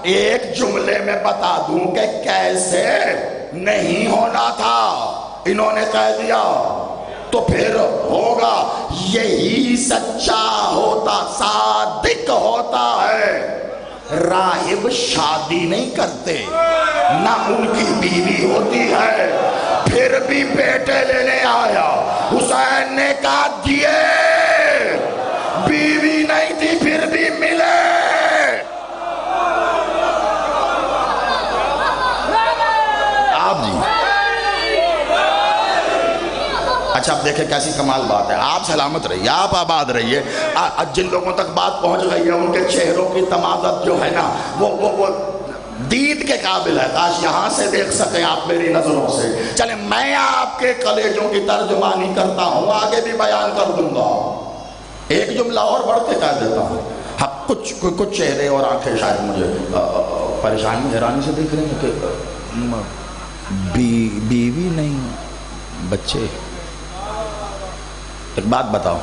ایک جملے میں بتا دوں کہ کیسے نہیں ہونا تھا، انہوں نے کہہ دیا تو پھر ہوگا۔ یہی سچا ہوتا، صادق ہوتا ہے۔ راہب شادی نہیں کرتے، نہ ان کی بیوی ہوتی ہے، پھر بھی بیٹے لینے آیا۔ حسین نے کہا دیے، بیوی نہیں تھی پھر بھی ملے۔ آپ جی اچھا اب دیکھیں کیسی کمال بات ہے۔ آپ سلامت رہیے، آپ آباد رہیے۔ جن لوگوں تک بات پہنچ گئی ہے ان کے چہروں کی تمازت جو ہے نا وہ دید کے قابل ہے، کاش یہاں سے دیکھ سکیں آپ میری نظروں سے۔ چلیں میں آپ کے کلیجوں کی ترجمانی کرتا ہوں، آگے بھی بیان کر دوں گا۔ ایک جملہ اور بڑھ کے کہہ دیتا ہوں۔ ہاں کچھ چہرے اور آنکھیں شاید مجھے پریشانی حیرانی سے دیکھ رہے ہیں کہ بیوی نہیں بچے۔ ایک بات بتاؤ،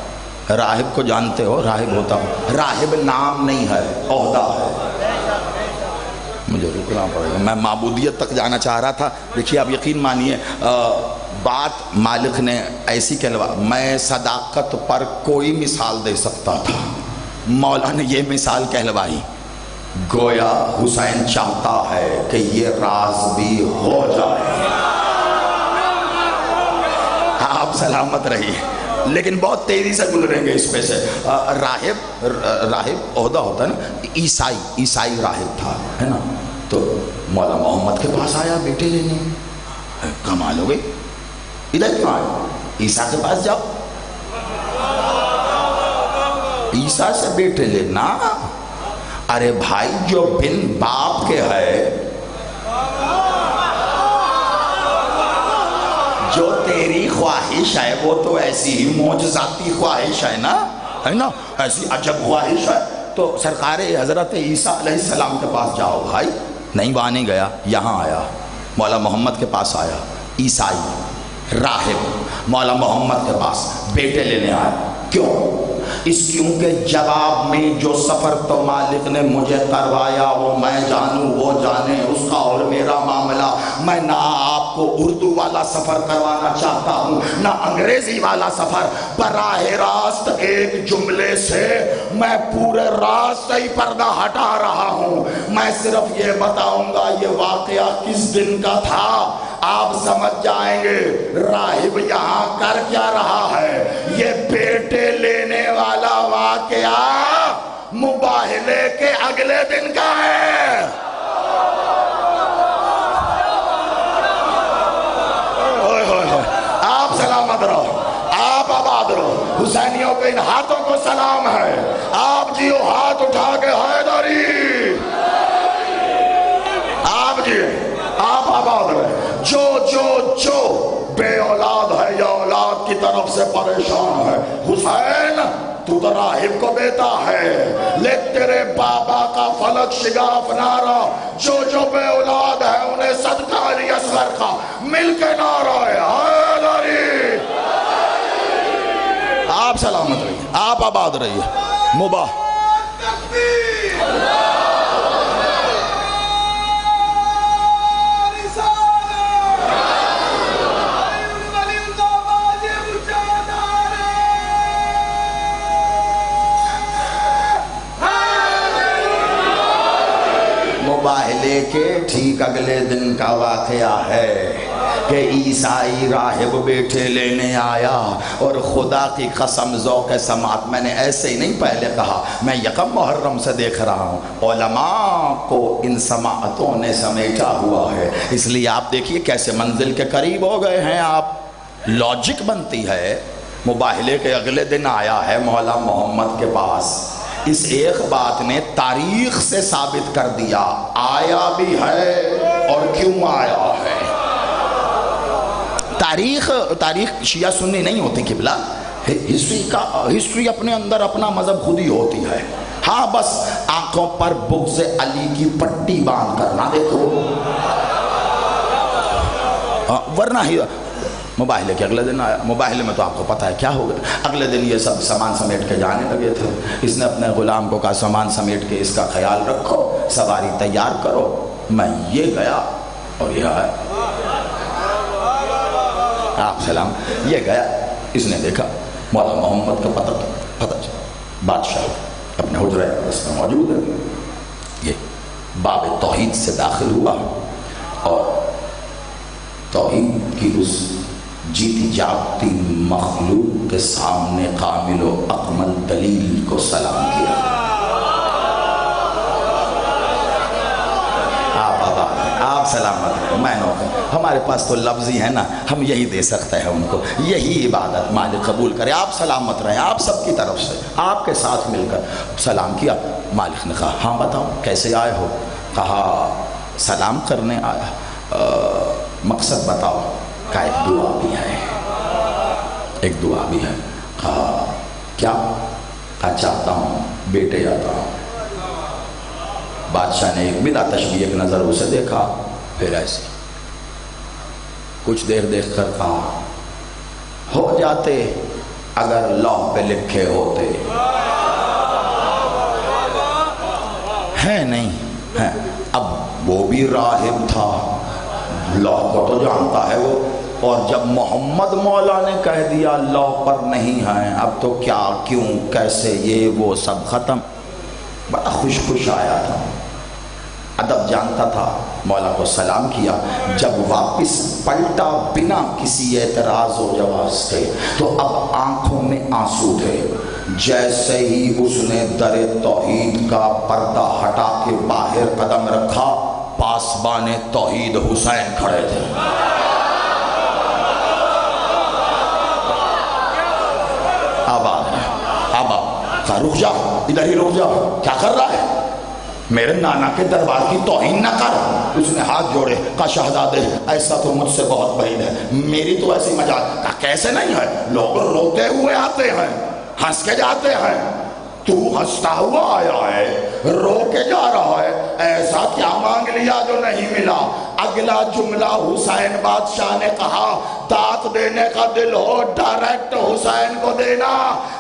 راہب کو جانتے ہو؟ راہب ہوتا ہوں، راہب نام نہیں ہے، عہدہ ہے۔ مجھے رکنا پڑے گا، میں معبودیت تک جانا چاہ رہا تھا۔ دیکھیے آپ یقین مانیے، بات مالک نے ایسی کہلوا، میں صداقت پر کوئی مثال دے سکتا تھا، مولا نے یہ مثال کہلوائی، گویا حسین چاہتا ہے کہ یہ راز بھی ہو جائے۔ آپ سلامت رہیے، لیکن بہت تیزی سے گزریں گے اس پہ سے۔ راہب عہدہ ہوتا ہے نا، عیسائی راہب تھا، ہے نا، تو مولا محمد کے پاس آیا بیٹے لینے۔ کمال ہو گئی، ادھر کیوں آئے؟ عیسیٰ کے پاس جاؤ، عیسیٰ سے بیٹے لینا۔ ارے بھائی جو بن باپ کے ہے، جو تیری خواہش ہے وہ تو ایسی ہی معجزاتی خواہش ہے نا، ایسی عجب خواہش ہے، تو سرکار حضرت عیسیٰ علیہ السلام کے پاس جاؤ بھائی۔ نہیں وہاں نہیں گیا، یہاں آیا، مولا محمد کے پاس آیا، عیسائی راہب مولا محمد کے پاس بیٹے لینے آیا۔ کیوں؟ کیوں کہ جواب میں جو سفر تو مالک نے مجھے کروایا وہ میں جانوں وہ جانے، اس کا اور میرا معاملہ۔ میں نہ آپ کو اردو والا سفر کروانا چاہتا ہوں نہ انگریزی والا سفر، براہ راست ایک جملے سے میں پورے راستے ہی پردہ ہٹا رہا ہوں۔ میں صرف یہ بتاؤں گا یہ واقعہ کس دن کا تھا، آپ سمجھ جائیں گے راہب یہاں کر کیا رہا ہے۔ یہ بیٹے لینے والا واقعہ مباہلے کے اگلے دن کا ہے۔ آپ سلامت رہو، آپ آباد رہو۔ حسینیوں کے ان ہاتھوں کو سلام ہے، آپ جیو ہاتھ اٹھا کے حیدری، آپ جیو، آپ آباد رہے۔ جو بے اولاد ہے یا اولاد کی طرف سے پریشان ہے، حسین تو تو راہب کو بیٹا ہے، لے تیرے بابا کا فلک شگاف نعرہ، جو بے اولاد ہے انہیں صدقہ علی اصغر کا مل کے نعرہ ہے حیدری۔ آپ سلامت رہیے، آپ آباد رہیے۔ مباح مباہلے کے ٹھیک اگلے دن کا واقعہ ہے کہ عیسائی راہب بیٹے لینے آیا، اور خدا کی قسم ذوق سماعت میں نے ایسے ہی نہیں پہلے کہا، میں یکم محرم سے دیکھ رہا ہوں علماء کو ان سماعتوں نے سمیٹا ہوا ہے۔ اس لیے آپ دیکھیے کیسے منزل کے قریب ہو گئے ہیں آپ، لاجک بنتی ہے۔ مباہلے کے اگلے دن آیا ہے مولا محمد کے پاس، اس ایک بات نے تاریخ سے ثابت کر دیا آیا بھی ہے اور کیوں آیا ہے۔ تاریخ شیعہ سنی نہیں ہوتی قبلہ، ہسٹری اپنے اندر اپنا مذہب خود ہی ہوتی ہے۔ ہاں بس آنکھوں پر بغض علی کی پٹی باندھ کرنا دیکھو، ورنہ ہی مباہلے کے اگلے دن آیا۔ مباہلے میں تو آپ کو پتہ ہے کیا ہو گیا، اگلے دن یہ سب سامان سمیٹ کے جانے لگے تھے۔ اس نے اپنے غلام کو کہا سامان سمیٹ کے اس کا خیال رکھو، سواری تیار کرو. میں یہ گیا اور یہ آیا. آپ سلام. یہ گیا, اس نے دیکھا مولا محمد کا پتہ چلا, بادشاہ اپنے حجرہ اقدس میں موجود ہے. یہ باب توحید سے داخل ہوا اور توحید کی اس جیتی جاگتی مخلوق کے سامنے کامل و اکمل دلیل کو سلام کیا. آپ سلامت ہیں. میں نو ہمارے پاس تو لفظ ہی ہے نا, ہم یہی دے سکتے ہیں ان کو. یہی عبادت مالک قبول کرے. آپ سلامت رہیں. آپ سب کی طرف سے آپ کے ساتھ مل کر سلام کیا. مالک نے کہا ہاں بتاؤ کیسے آئے ہو. کہا سلام کرنے آیا. مقصد بتاؤ. کہا ایک دعا بھی ہے, ایک دعا بھی ہے. کہا کیا. کہا چاہتا ہوں بیٹے آتا ہوں. بادشاہ نے ایک بلا تشبیہ ایک نظر اسے دیکھا, پھر ایسے کچھ دیر دیکھ کر کہا ہو جاتے اگر لوح پہ لکھے ہوتے. ہے نہیں ہے. اب وہ بھی راہب تھا, لوح کو تو جانتا ہے وہ, اور جب محمد مولا نے کہہ دیا لوح پر نہیں ہے, اب تو کیا کیوں کیسے یہ وہ سب ختم. بڑا خوش آیا تھا, ادب جانتا تھا. مولا کو سلام کیا. جب واپس پلٹا بنا کسی اعتراض و جواز کے تو اب آنکھوں میں آنسو تھے. جیسے ہی اس نے در توحید کا پردہ ہٹا کے باہر قدم رکھا, پاسبان توحید حسین کھڑے تھے. اب کہا رک جا, ادھر ہی رک جا, کیا کر رہا ہے, میرے نانا کے دربار کی توہین نہ کر. اس نے ہاتھ جوڑے. کہا شہزادے ایسا تو مجھ سے بہت بعید ہے, میری تو ایسی مجال. کہا کیسے نہیں ہے, لوگ روتے ہوئے آتے ہیں, ہنس کے جاتے ہیں, تو ہنستا ہوا آیا ہے, رو کے جا رہا ہے. ایسا کیا مانگ لیا جو نہیں ملا. اگلا جملہ حسین بادشاہ نے کہا دانت دینے کا دل ہو ڈائریکٹ حسین کو دینا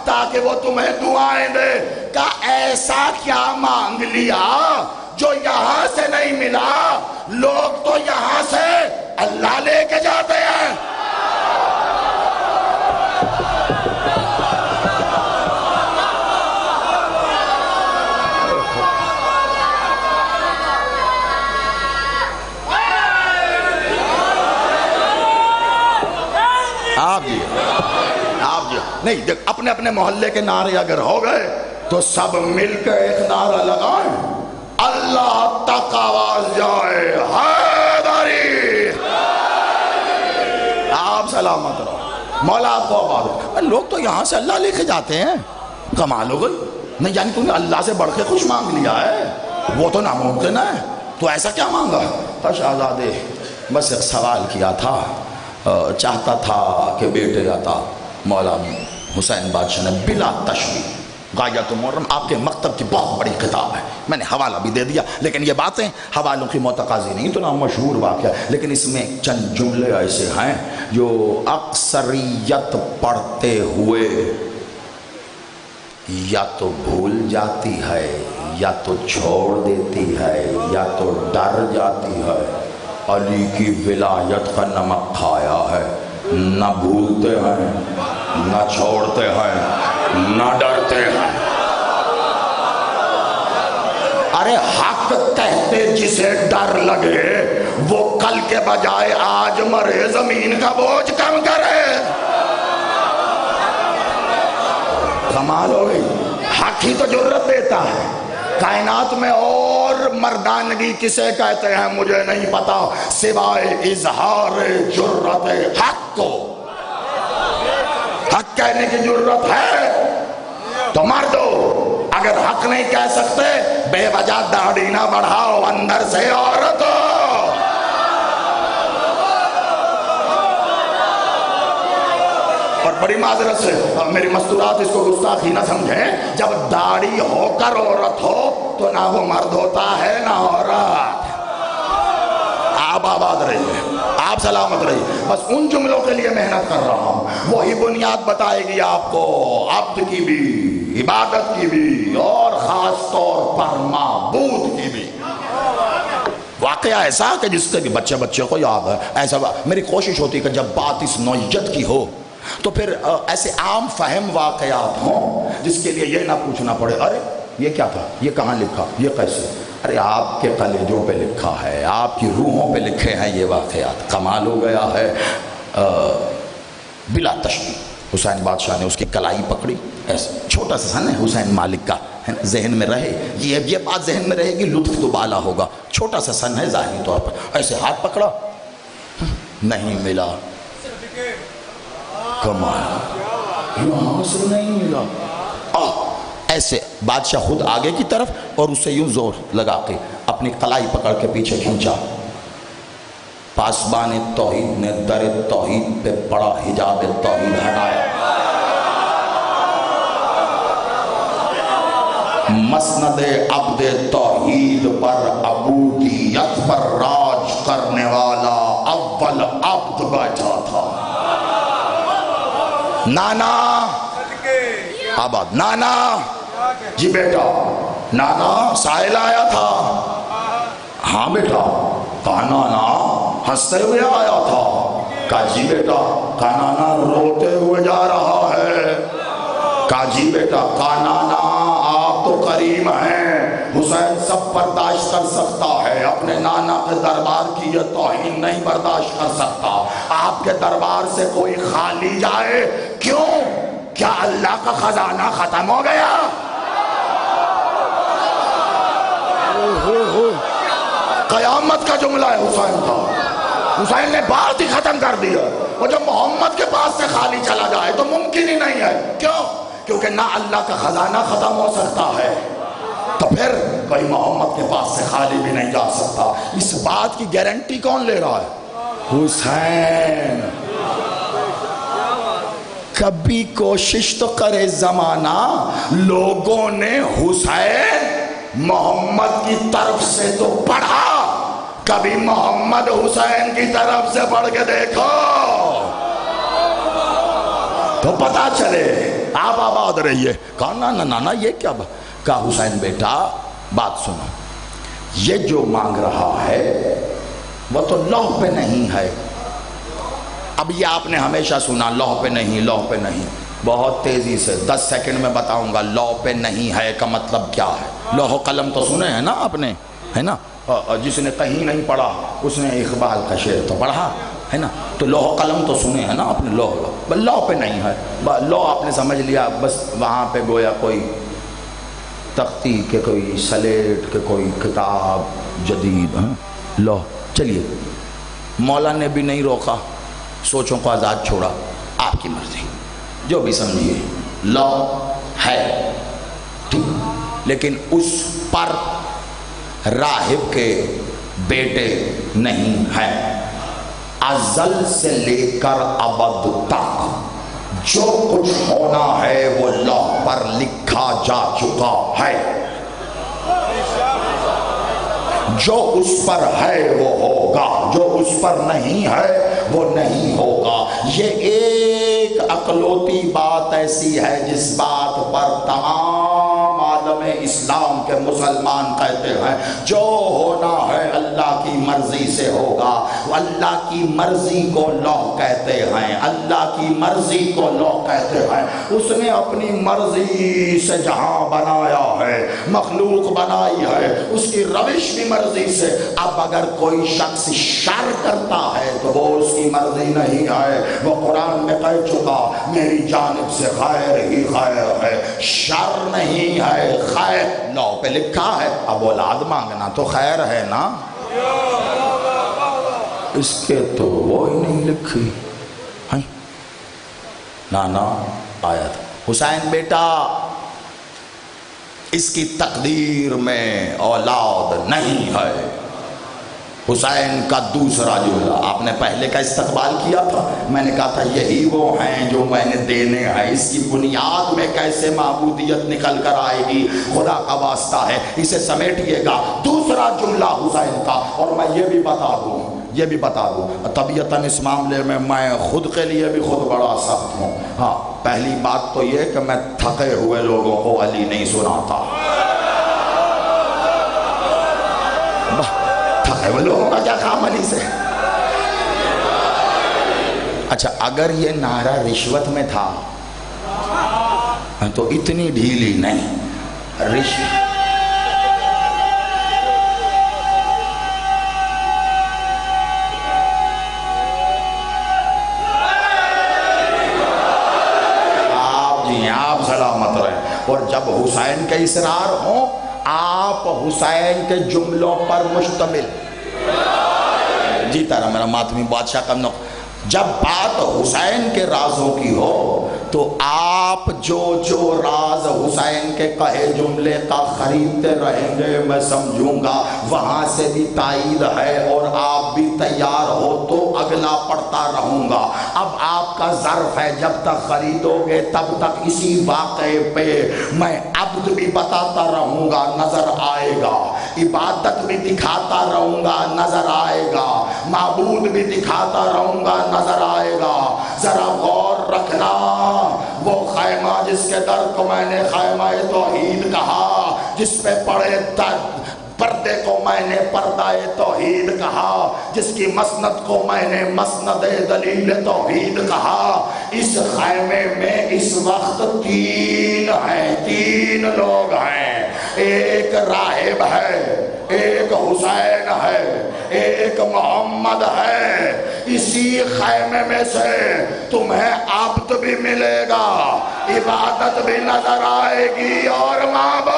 تاکہ وہ تمہیں دعائیں دے. کہا ایسا کیا مانگ لیا جو یہاں سے نہیں ملا. لوگ تو یہاں سے اللہ لے کے جاتے ہیں. آپ جی نہیں, اپنے اپنے محلے کے نعرے اگر ہو گئے تو سب مل کے ایک نعرہ لگائیں, اللہ تک آواز جائے, حیدری. آپ سلامت رہو. مولا آپ کو آباد رکھے. لوگ تو یہاں سے اللہ لے کے جاتے ہیں, کمال ہو گئی. نہیں جانی تم نے اللہ سے بڑھ کے کچھ مانگ لیا ہے, وہ تو ناممکن ہے. تو ایسا کیا مانگا. شہزادے بس ایک سوال کیا تھا, چاہتا تھا کہ بیٹے آتا. مولا حسین بادشاہ نے بلا تشبیہ غایت محرم آپ کے مکتب کی بہت بڑی کتاب ہے, میں نے حوالہ بھی دے دیا, لیکن یہ باتیں حوالوں کی متقاضی نہیں, تو نام مشہور واقعہ, لیکن اس میں چند جملے ایسے ہیں جو اکثریت پڑھتے ہوئے یا تو بھول جاتی ہے, یا تو چھوڑ دیتی ہے, یا تو ڈر جاتی ہے. علی کی ولایت کا نمک کھایا ہے, نہ بھولتے ہیں, نہ چھوڑتے ہیں, نہ ڈرتے ہیں. ارے حق کہتے جسے ڈر لگے وہ کل کے بجائے آج مرے, زمین کا بوجھ کم کرے. کمال ہو گئی. حق ہی تو جرت دیتا ہے. کائنات میں اور مردانگی کسے کہتے ہیں مجھے نہیں پتا سوائے اظہار جرت حق کو. حق کہنے کی جرت ہے تو مردو, اگر حق نہیں کہہ سکتے بے وجہ داڑھی نہ بڑھاؤ, اندر سے عورت ہو. اور بڑی معذرت سے میری مستورات اس کو گستاخی نہ سمجھیں, جب داڑھی ہو کر عورت ہو تو نہ وہ مرد ہوتا ہے نہ عورت. آپ آباد رہیے, آپ سلامت رہیے. بس ان جملوں کے لیے محنت کر رہا ہوں, وہی بنیاد بتائے گی آپ کو عبد کی بھی, عبادت کی بھی, اور خاص طور پر معبود کی بھی. واقعہ ایسا کہ جس سے بھی بچے کو یاد ہے. ایسا میری کوشش ہوتی ہے کہ جب بات اس نوعیت کی ہو تو پھر ایسے عام فہم واقعات ہوں جس کے لیے یہ نہ پوچھنا پڑے ارے یہ کیا تھا, یہ کہاں لکھا, یہ کیسے. ارے آپ کے کلیجوں پہ لکھا ہے, آپ کی روحوں پہ لکھے ہیں یہ واقعات. کمال ہو گیا ہے. بلا تشبیہ حسین بادشاہ نے اس کی کلائی پکڑی, ایسے چھوٹا سا سن ہے حسین مالک کا, ذہن میں رہے یہ بات ذہن میں رہے گی, لطف تو بالا ہوگا. چھوٹا سا سن ہے ظاہری طور پر, ایسے ہاتھ پکڑا, نہیں ملا. کمال, یہاں سے نہیں ملا. ایسے بادشاہ خود آگے کی طرف اور اسے یوں زور لگا کے اپنی کلائی پکڑ کے پیچھے کھینچا. پاسبان توحید نے در توحید پہ پڑا, حجاب توحید ہٹایا. مسند عبد توحید پر عبودیت پر راج کرنے والا اول عبد بیٹھا تھا. نانا آباد, نانا جی بیٹا, نانا سائل آیا تھا. ہاں بیٹا. کہا نانا ہنستے ہوئے آیا تھا. کہا جی بیٹا. کہا نانا روتے ہوئے جا رہا ہے. کہا جی بیٹا. کہا نانا آپ تو کریم ہیں, حسین سب برداشت کر سکتا ہے, اپنے نانا کے دربار کی یہ توہین نہیں برداشت کر سکتا. آپ کے دربار سے کوئی خالی جائے کیوں؟ کیا اللہ کا خزانہ ختم ہو گیا؟ قیامت کا جملہ ہے حسین کا. حسین نے بات ہی ختم کر دیا. اور جب محمد کے پاس سے خالی چلا جائے تو ممکن ہی نہیں ہے. کیوں؟ کیونکہ نہ اللہ کا خزانہ ختم ہو سکتا ہے تو پھر کوئی محمد کے پاس سے خالی بھی نہیں جا سکتا. اس بات کی گارنٹی کون لے رہا ہے؟ حسین. کبھی کوشش تو کرے زمانہ, لوگوں نے حسین محمد کی طرف سے تو پڑھا, کبھی محمد حسین کی طرف سے پڑھ کے دیکھو تو پتا چلے. آپ آباد رہیے. کہا نا نانا یہ کیا بات. کہا حسین بیٹا بات سنو, یہ جو مانگ رہا ہے وہ تو لوح پہ نہیں ہے. اب یہ آپ نے ہمیشہ سنا لوح پہ نہیں, لوح پہ نہیں. بہت تیزی سے 10 سیکنڈ میں بتاؤں گا لوح پہ نہیں ہے کا مطلب کیا ہے. لوح و قلم تو سنے ہیں نا آپ نے, ہے نا. جس نے کہیں نہیں پڑھا اس نے اقبال کا شعر تو پڑھا ہے نا. تو لوح و قلم تو سنے ہیں نا آپ نے. لوح پہ نہیں ہے. لوح آپ نے سمجھ لیا بس وہاں پہ گویا کوئی تختی کے, کوئی سلیٹ کے, کوئی کتاب جدید. لوح چلیے, مولا نے بھی نہیں روکا, سوچوں کو آزاد چھوڑا, آپ کی مرضی جو بھی سمجھیے. لوح ہے ٹھیک, لیکن اس پر راہب کے بیٹے نہیں ہیں. ازل سے لے کر ابد تک جو کچھ ہونا ہے وہ لوح پر لکھا جا چکا ہے. جو اس پر ہے وہ ہوگا, جو اس پر نہیں ہے وہ نہیں ہوگا. یہ ایک اکلوتی بات ایسی ہے جس بات پر تمام عالم اسلام کے مسلمان کہتے ہیں جو ہونا ہے اللہ کی مرضی سے ہوگا. اللہ کی مرضی کو لوح کہتے ہیں, اللہ کی مرضی کو لوح کہتے ہیں. اس نے اپنی مرضی سے جہاں بنایا ہے, مخلوق بنائی ہے, اس کی روش بھی مرضی سے. اب اگر کوئی شخص شر کرتا ہے تو وہ اس کی مرضی نہیں ہے. وہ قرآن میں کہہ چکا میری جانب سے خیر ہی خیر ہے, شر نہیں ہے, خیر. لوح پہ لکھا ہے. اب اولاد مانگنا تو خیر ہے نا, اس کے تو وہ ہی نہیں لکھی. نانا آیا تھا. حسین بیٹا اس کی تقدیر میں اولاد نہیں ہے. حسین کا دوسرا جملہ, آپ نے پہلے کا استقبال کیا تھا, میں نے کہا تھا یہی وہ ہیں جو میں نے دینے ہیں. اس کی بنیاد میں کیسے معبودیت نکل کر آئے گی, خدا کا واسطہ ہے اسے سمیٹیے گا. دوسرا جملہ حسین کا. اور میں یہ بھی بتا دوں طبیعتاً اس معاملے میں خود کے لیے بھی خود بڑا سخت ہوں. ہاں پہلی بات تو یہ کہ میں تھکے ہوئے لوگوں کو علی نہیں سناتا. صاحب لوگوں کا کیا کام علی سے؟ اچھا اگر یہ نعرہ رشوت میں تھا تو اتنی ڈھیلی نہیں رشوت سلامت رہے. اور جب حسین کے اصرار ہوں آپ حسین کے جملوں پر مشتمل جیتا رہا میرا ماتمی بادشاہ کا نقل. جب بات حسین کے رازوں کی ہو تو آپ جو راز حسین کے کہے جملے کا خریدتے رہیں گے میں سمجھوں گا وہاں سے بھی تائید ہے اور آپ بھی تیار ہو تو اگلا پڑھتا رہوں گا. اب آپ کا ظرف ہے جب تک خریدو گے تب تک اسی واقعے پہ میں عبد بھی بتاتا رہوں گا نظر آئے گا, عبادت بھی دکھاتا رہوں گا نظر آئے گا, معبود بھی دکھاتا رہوں گا نظر آئے گا. ذرا غور رکھنا وہ خیمہ جس کے در کو میں نے خیمہ توحید کہا, جس پہ پڑے پردے کو میں نے پردہ توحید کہا, جس کی مسند کو میں نے مسند دلیل توحید کہا. اس خیمے میں اس وقت تین لوگ ہیں, ایک راہب ہے, ایک حسین ہے, ایک محمد ہے. اسی خیمے میں سے تمہیں عبد بھی ملے گا, عبادت بھی نظر آئے گی اور معبود.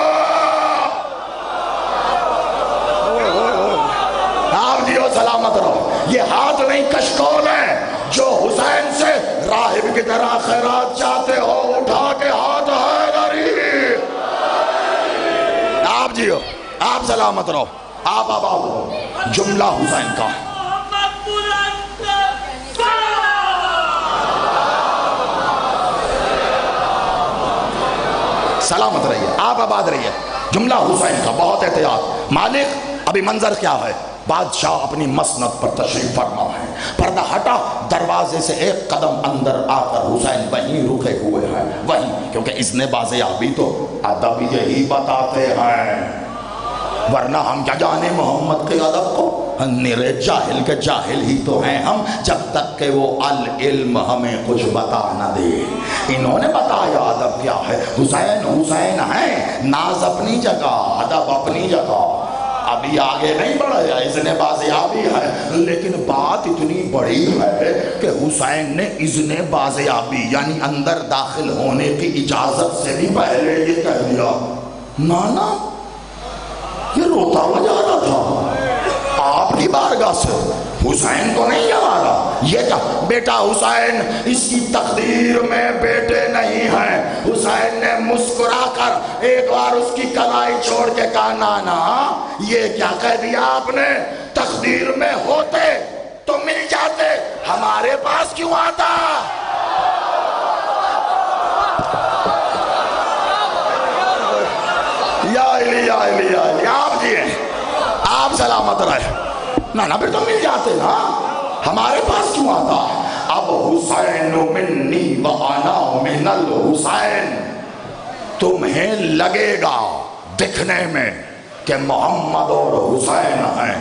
آپ جیو سلامت رہو. یہ ہاتھ نہیں کشکول ہیں جو حسین سے راہب کی طرح خیرات چاہتے ہو اٹھا کے ہاتھ ہے غریب. آپ جیو آپ سلامت رہو آپ آباد رہو. جملہ حسین کا سلامت رہیے آپ آباد رہیے. جملہ حسین کا بہت احتیاط. مالک ابھی منظر کیا ہے؟ بادشاہ اپنی مسند پر تشریف فرما ہے, پردہ ہٹا, دروازے سے ایک قدم اندر آ کر حسین وہیں رکے ہوئے ہیں, وہیں, کیونکہ اذن بازیابی تو ادب یہی بتاتے ہیں, ورنہ ہم کیا جانے محمد کے ادب کو. نرے جاہل کے جاہل ہی تو ہیں ہم جب تک کہ وہ العلم ہمیں کچھ بتا نہ دے. انہوں نے بتایا ادب کیا ہے. حسین حسین ہیں, ناز اپنی جگہ, ادب اپنی جگہ. ابھی آگے نہیں بڑھا, اذن بازیابی ہے, لیکن بات اتنی بڑی ہے کہ حسین نے اذن بازیابی یعنی اندر داخل ہونے کی اجازت سے بھی پہلے یہ کہہ دیا, نانا یہ روتا ہوا جا رہا تھا آپ کی بارگاہ سے, حسین کو نہیں آ رہا. یہ کیا بیٹا حسین اس کی تقدیر میں بیٹے نہیں ہیں. حسین نے مسکرا کر ایک بار اس کی کلائی چھوڑ کے کہا, نانا یہ کیا کہہ دیا آپ نے, تقدیر میں ہوتے تو مل جاتے, ہمارے پاس کیوں آتا. یا علی آپ دیئے آپ سلامت رہے. نانا پھر تو مل جاتے نا, ہمارے پاس کیوں آتا. اب حسین منی و انا من الحسین, تمہیں لگے گا دکھنے میں کہ محمد اور حسین ہیں,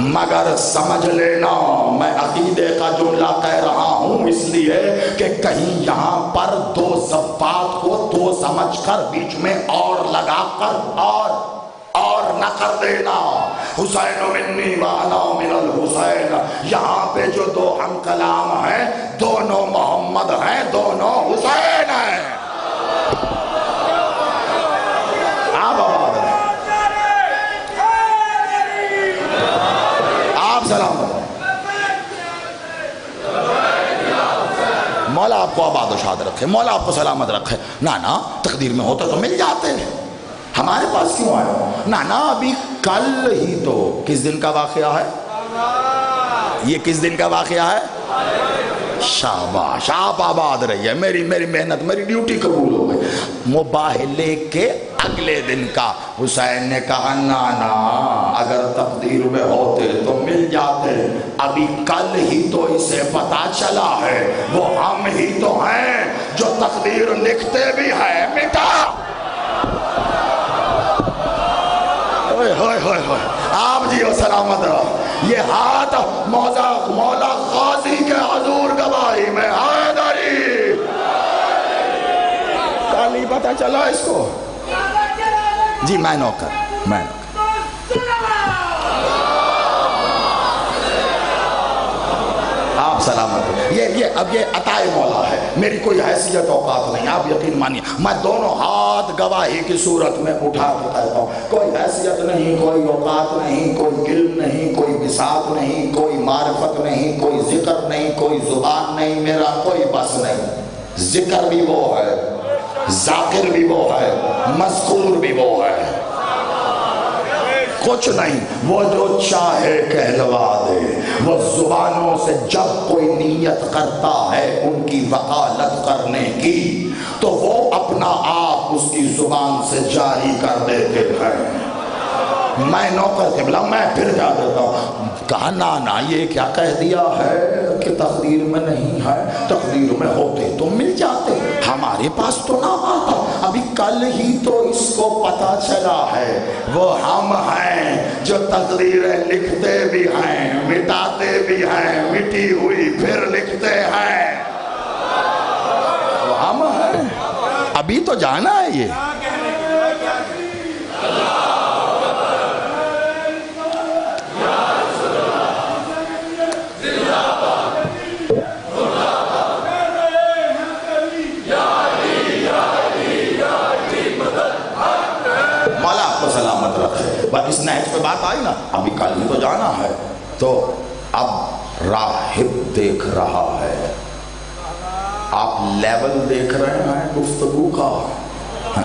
مگر سمجھ لینا میں عقیدے کا جملہ کہہ رہا ہوں اس لیے کہ کہیں یہاں پر دو ضباط کو دو سمجھ کر بیچ میں اور لگا کر اور نہ کر دینا. حسین منی و انا من الحسین, یہاں پہ جو دو ہم کلام ہیں دونوں محمد ہیں, دونوں حسین ہیں. آپ آباد ہیں, آپ سلام. مولا آپ کو آباد و شاد رکھے, مولا آپ کو سلامت رکھے. نانا تقدیر میں ہوتا تو مل جاتے ہیں, ہمارے پاس کیوں آئے. نانا ابھی کل ہی تو کس دن کا واقعہ ہے, یہ کس دن کا واقعہ ہے. شاباش آپ آباد رہیے. میری محنت میری ڈیوٹی قبول ہو گئی. مباہلے کے اگلے دن کا حسین نے کہا, نانا اگر تقدیر میں ہوتے تو مل جاتے, ابھی کل ہی تو اسے پتا چلا ہے, وہ ہم ہی تو ہیں جو تقدیر لکھتے بھی ہیں مٹا. آپ جی و سلامت رہو. یہ ہاتھ مولا غازی کے حضور گواہی میں حیدری. کالی پتہ چلا اس کو. جی میں نوکر. آپ سلامت. یہ اب یہ عطائے مولا ہے. میری کوئی حیثیت اوقات نہیں. آپ یقین مانیے میں دونوں ہاتھ گواہی کی صورت میں اٹھا کے کہتا ہوں. کوئی حیثیت نہیں, کوئی اوقات نہیں, کوئی علم نہیں, کوئی بساط نہیں, کوئی معرفت نہیں, کوئی ذکر نہیں, کوئی زبان نہیں, میرا کوئی بس نہیں. ذکر بھی وہ ہے, ذاکر بھی وہ ہے, مذکور بھی وہ ہے. کچھ نہیں. وہ جو چاہے کہلوا دے. وہ زبانوں سے جب کوئی نیت کرتا ہے ان کی وکالت کرنے کی تو وہ اپنا آپ اس کی زبان سے جاری کر دیتے ہیں. میں نوکر قبلہ میں پھر جا دیتا ہوں. کہا نا یہ کیا کہہ دیا ہے کہ تقدیر میں نہیں ہے. تقدیر میں ہوتے تو مل جاتے, ہمارے پاس تو نہ آتا. ابھی کل ہی تو اس کو پتا چلا ہے. وہ ہم ہیں جو تقدیریں لکھتے بھی ہیں, مٹاتے بھی ہیں, مٹی ہوئی پھر لکھتے ہیں. وہ ہم ہیں. ابھی تو جانا ہے. یہ سلامت رکھے. بس اس نہج پہ بات آئی نا, ابھی کل ہی تو جانا ہے. تو اب راہب دیکھ رہا ہے. آپ لیول دیکھ رہے ہیں گفتگو کا.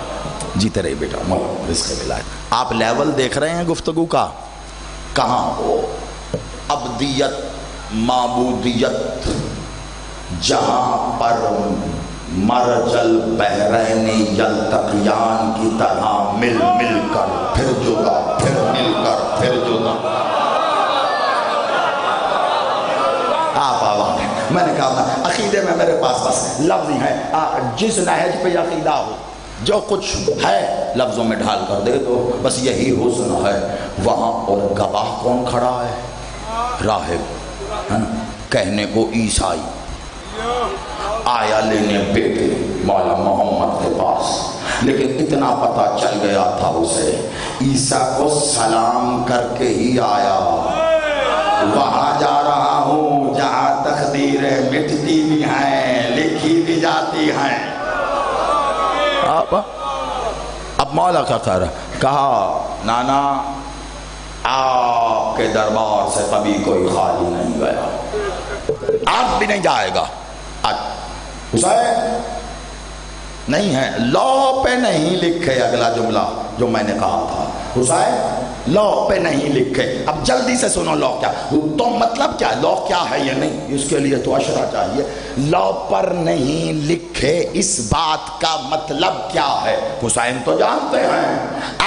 جیتے رہے بیٹا, مولا رزق ملا ہے. آپ لیول دیکھ رہے ہیں گفتگو کا. کہاں ہو ابدیت معبودیت, جہاں پر مرج البحرین یلتقیان کی طرح مل مل کر پھر جدا, پھر مل کر پھر جدا. آپ آواز ہیں. میں نے کہا عقیدے میں میرے پاس بس لفظ ہی ہیں. جس نہج پہ عقیدہ ہو جو کچھ ہے لفظوں میں ڈھال کر دے دو, بس یہی حسن ہے. وہاں اور گواہ کون کھڑا ہے؟ راہب ہے نا, کہنے کو عیسائی آیا لینے بیٹے مولا محمد کے پاس. لیکن اتنا پتا چل گیا تھا اسے عیسیٰ کو سلام کر کے ہی آیا. وہاں جا رہا ہوں جہاں تقدیریں مٹتی بھی ہیں, لکھی بھی جاتی ہیں. اب مولا کیا کہہ رہا؟ کہا نانا آپ کے دربار سے کبھی کوئی خالی نہیں گیا, آپ بھی نہیں جائے گا. حسین نہیں ہے, لو پہ نہیں لکھے اگلا جملہ جو میں نے کہا تھا. حسین لو پہ نہیں لکھے. اب جلدی سے سنو لو کیا تو مطلب کیا, لو کیا ہے یہ نہیں, اس کے لیے تو اشرا چاہیے. لو پر نہیں لکھے اس بات کا مطلب کیا ہے؟ حسین تو جانتے ہیں.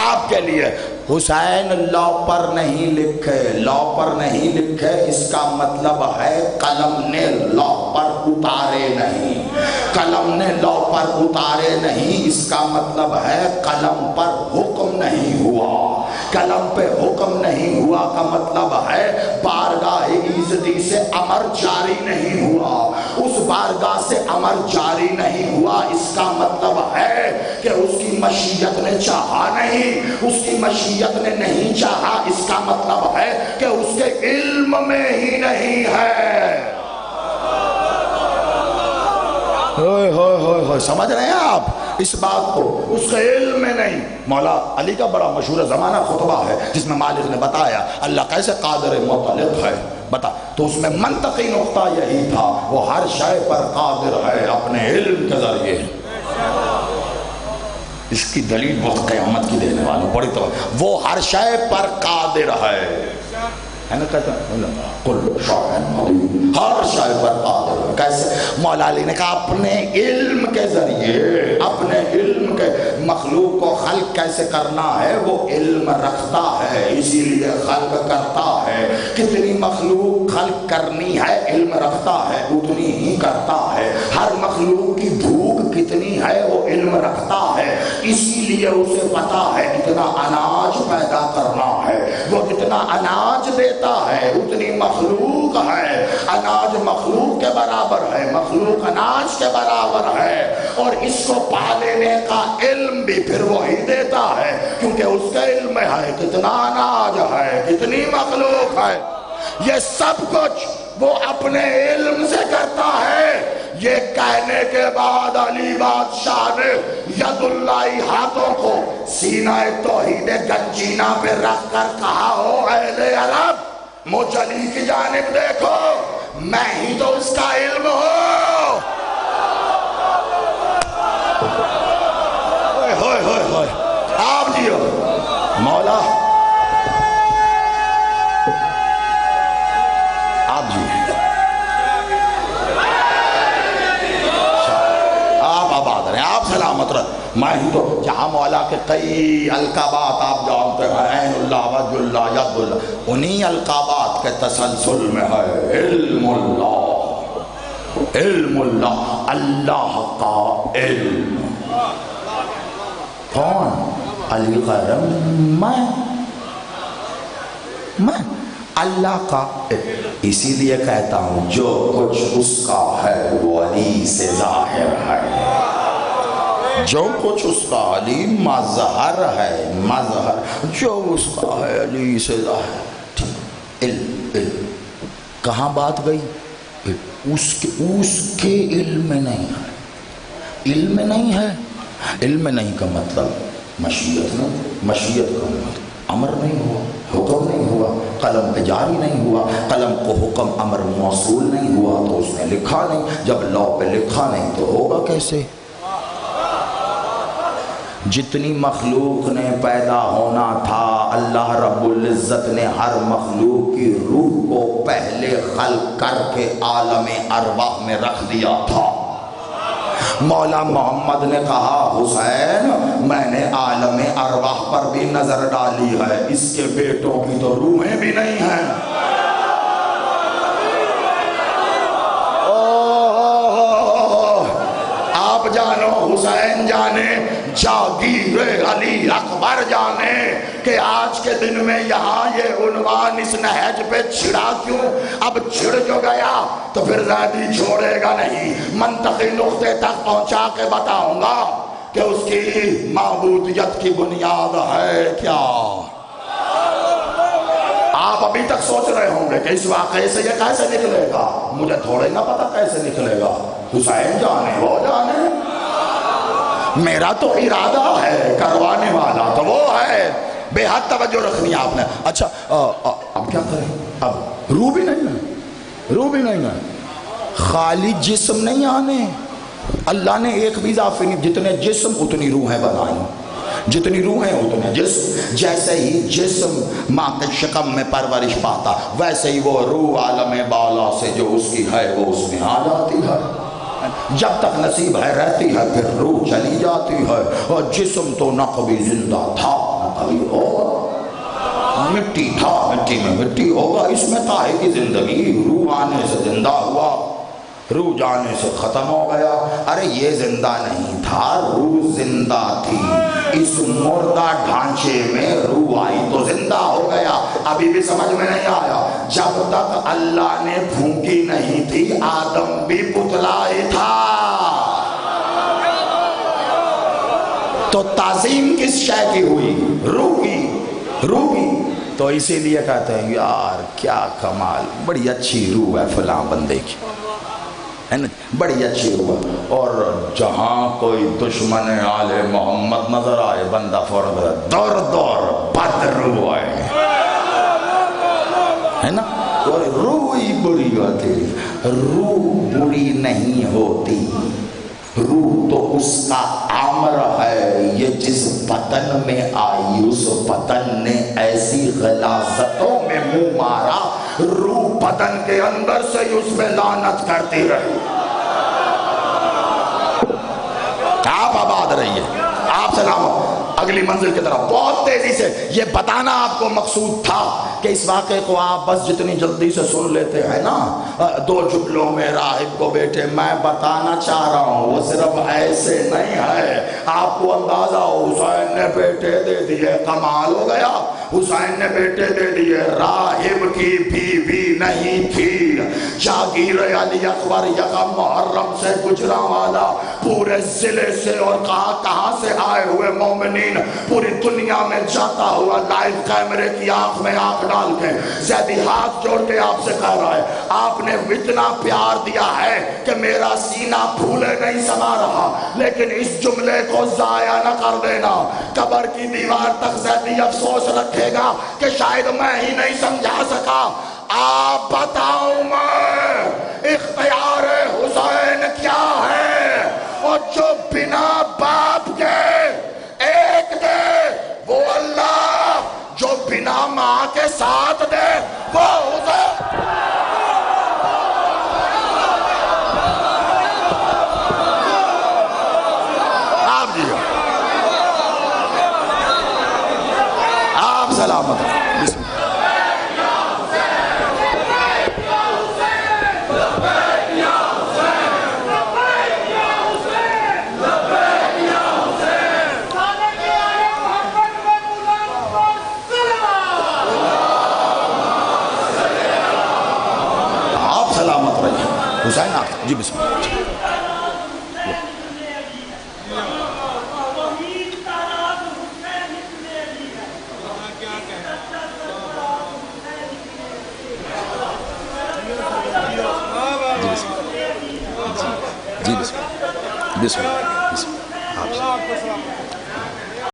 آپ کے لیے حسین لو پر نہیں لکھے, لو پر نہیں لکھے اس کا مطلب ہے قلم نے لو پر اتارے نہیں. قلم نے لو پر اتارے نہیں اس کا مطلب ہے قلم پر حکم نہیں ہوا. قلم پہ حکم نہیں ہوا کا مطلب ہے بارگاہ عزتی سے امر جاری نہیں ہوا. اس بارگاہ سے امر جاری نہیں ہوا اس کا مطلب ہے کہ اس کی مشیت نے چاہا نہیں, اس کی مشیت نے نہیں چاہا اس کا مطلب ہے کہ اس کے علم میں ہی نہیں ہے. سمجھ رہے ہیں آپ اس بات کو؟ اس کے علم میں نہیں. مولا علی کا بڑا مشہور زمانہ خطبہ ہے جس میں مالک نے بتایا اللہ کیسے قادر مطلق ہے. بتا تو اس میں منطقی نقطہ یہی تھا, وہ ہر شے پر قادر ہے اپنے علم کے ذریعے. اس کی دلیل بہت قیامت کی دینے والی بڑی تو, وہ ہر شے پر قادر ہے نا, کہتا ہر شے پر قادر ہے. کیسے؟ مولا علی نے کہا اپنے علم کے ذریعے, اپنے علم کے مخلوق کو خلق کیسے کرنا ہے وہ علم رکھتا ہے, اسی لیے خلق کرتا ہے. کتنی مخلوق خلق کرنی ہے علم رکھتا ہے, اتنی ہی کرتا ہے. ہر مخلوق کی بھوک کتنی ہے وہ علم رکھتا ہے, اسی لیے اسے پتا ہے کتنا اناج پیدا کرنا ہے. وہ کتنے جتنا اناج دیتا ہے اتنی مخلوق ہے، اناج مخلوق کے برابر ہے، مخلوق اناج کے برابر ہے، اور اس کو پالنے کا علم بھی پھر وہی دیتا ہے، کیونکہ اس کا علم ہے کتنا اناج ہے، کتنی مخلوق ہے۔ یہ سب کچھ وہ اپنے علم سے کرتا ہے۔ یہ کہنے کے بعد علی بادشاہ نے ید اللہ ہاتھوں کو سینہ توحید گنجینہ پہ رکھ کر کہا، ہو اہل عرب مجھ علی کی جانب دیکھو، میں ہی تو اس کا علم ہوں۔ ہوئے ہوئے ہوئے آپ جیو مولا، آپ جیو، آپ آباد رہیں، آپ سلامت رہیں۔ میں ہی تو جہاں مولا کے کئی القابات آپ جانتے ہیں، عین اللہ، وجہ اللہ، ید اللہ، انہی القابات کے تسلسل میں ہے علم اللہ، علم اللہ، اللہ کا علم۔ کون؟ علی قرم، میں اللہ کا، اسی لیے کہتا ہوں جو کچھ اس کا ہے وہ علی سے ظاہر ہے، جو کچھ اس کا علی مظہر ہے، مظہر جو اس کا ہے علی سے ظاہر۔ علم، علم کہاں بات گئی؟ اس کے علم میں نہیں ہے، علم میں نہیں ہے۔ علم میں نہیں کا مطلب مشیت نہیں، مشیت کا مطلب امر نہیں ہوا، حکم نہیں ہوا، قلم پہ جاری نہیں ہوا، قلم کو حکم امر موصول نہیں ہوا تو اس نے لکھا نہیں، جب لوح پہ لکھا نہیں تو ہوگا کیسے؟ جتنی مخلوق نے پیدا ہونا تھا اللہ رب العزت نے ہر مخلوق کی روح کو پہلے خلق کر کے عالم ارواح میں رکھ دیا تھا۔ مولا محمد نے کہا حسین میں نے عالم ارواح پر بھی نظر ڈالی ہے، اس کے بیٹوں کی تو روحیں بھی نہیں ہیں۔ آپ جانو، حسین جانے، جاگیر علی اکبر جانے کہ آج کے دن میں یہاں یہ عنوان اس نہج پہ چھڑا کیوں؟ اب چھڑ جو گیا تو پھر زیادی چھوڑے گا نہیں، منطقی نقطے تک پہنچا کے بتاؤں گا کہ اس کی معبودیت کی بنیاد ہے کیا۔ آپ ابھی تک سوچ رہے ہوں گے کہ اس واقعے سے یہ کیسے نکلے گا، مجھے تھوڑے نہ پتا کیسے نکلے گا، حسین جانے وہ جانے، میرا تو ارادہ ہے، کروانے والا تو وہ ہے۔ بے حد توجہ رکھنی آپ نے۔ اچھا اب کیا کریں؟ اب روح بھی نہیں ہے، روح بھی نہیں ہے، خالی جسم نہیں آنے، اللہ نے ایک بھی اضافی نہیں، جتنے جسم اتنی روحیں بنائیں، جتنی روحیں اتنے جسم۔ جیسے ہی جسم ماں کے شکم میں پرورش پاتا ویسے ہی وہ روح عالم بالا سے جو اس کی ہے وہ اس میں آ جاتی ہے، جب تک نصیب ہے رہتی ہے پھر روح چلی جاتی ہے، اور جسم تو نہ کبھی زندہ تھا نہ کبھی ہوگا، مٹی تھا مٹی میں مٹی ہوگا، اس میں کاہے کی زندگی؟ روح آنے سے زندہ ہوا، روح جانے سے ختم ہو گیا۔ ارے یہ زندہ نہیں تھا، روح زندہ تھی، اس مردہ ڈھانچے میں روح آئی تو زندہ ہو گیا۔ ابھی بھی سمجھ میں نہیں آیا؟ جب تک اللہ نے پھونکی نہیں تھی آدم بھی پتلا ہی تھا، تو تعظیم کس شے کی ہوئی؟ روح کی، روح کی۔ تو اسی لیے کہتے ہیں یار کیا کمال، بڑی اچھی روح ہے فلاں بندے کی، ہے نا، بڑی اچھی روح۔ اور جہاں کوئی دشمن آل محمد نظر آئے بندہ فوراً دور دور بد روح ہے نا، اور روح ہی بری ہوتی، روح بری نہیں ہوتی، روح تو اس کا امر ہے، یہ جس بدن میں آئی اس بدن نے ایسی غلاظتوں میں منہ مارا، روح بدن کے اندر سے اس میں لعنت کرتی رہی۔ آپ آباد رہیے، آپ سلامت۔ اگلی منزل کی طرف بہت تیزی سے یہ بتانا آپ کو مقصود تھا کہ اس واقعے کو آپ بس جتنی جلدی سے سن لیتے ہیں نا، دو جملوں میں راہب کو بیٹے میں بتانا چاہ رہا ہوں، وہ صرف ایسے نہیں ہے، آپ کو اندازہ حسین نے بیٹے دے دیے، کمال ہو گیا۔ حسین نے بیٹے دے دیے، راہب کی بیوی نہیں تھی، جاگیر علی اکبر یکم محرم سے گجرا والا، پورے ضلع سے اور کہاں سے آئے ہوئے مومنین پوری دنیا میں جاتا ہوا لائیو کیمرے کی آنکھ میں آنکھ ڈال کے زیدی ہاتھ جوڑ کے آپ سے کہہ رہا ہے آپ نے اتنا پیار دیا ہے کہ میرا سینہ پھولے نہیں سما رہا، لیکن اس جملے کو ضائع نہ کر دینا، قبر کی دیوار تک زیدی افسوس رکھے گا کہ شاید میں ہی نہیں سمجھا سکا۔ آپ بتاؤں میں اختیار حسین کیا ہے، اور جو بنا باپ کے ایک دے وہ اللہ، جو بنا ماں کے ساتھ دے وہ حسین۔ آپ جی آپ سلامت بسم اللہ۔ حسین آپ جی بسم اللہ۔ جی بسم اللہ بسم اللہ بسم اللہ۔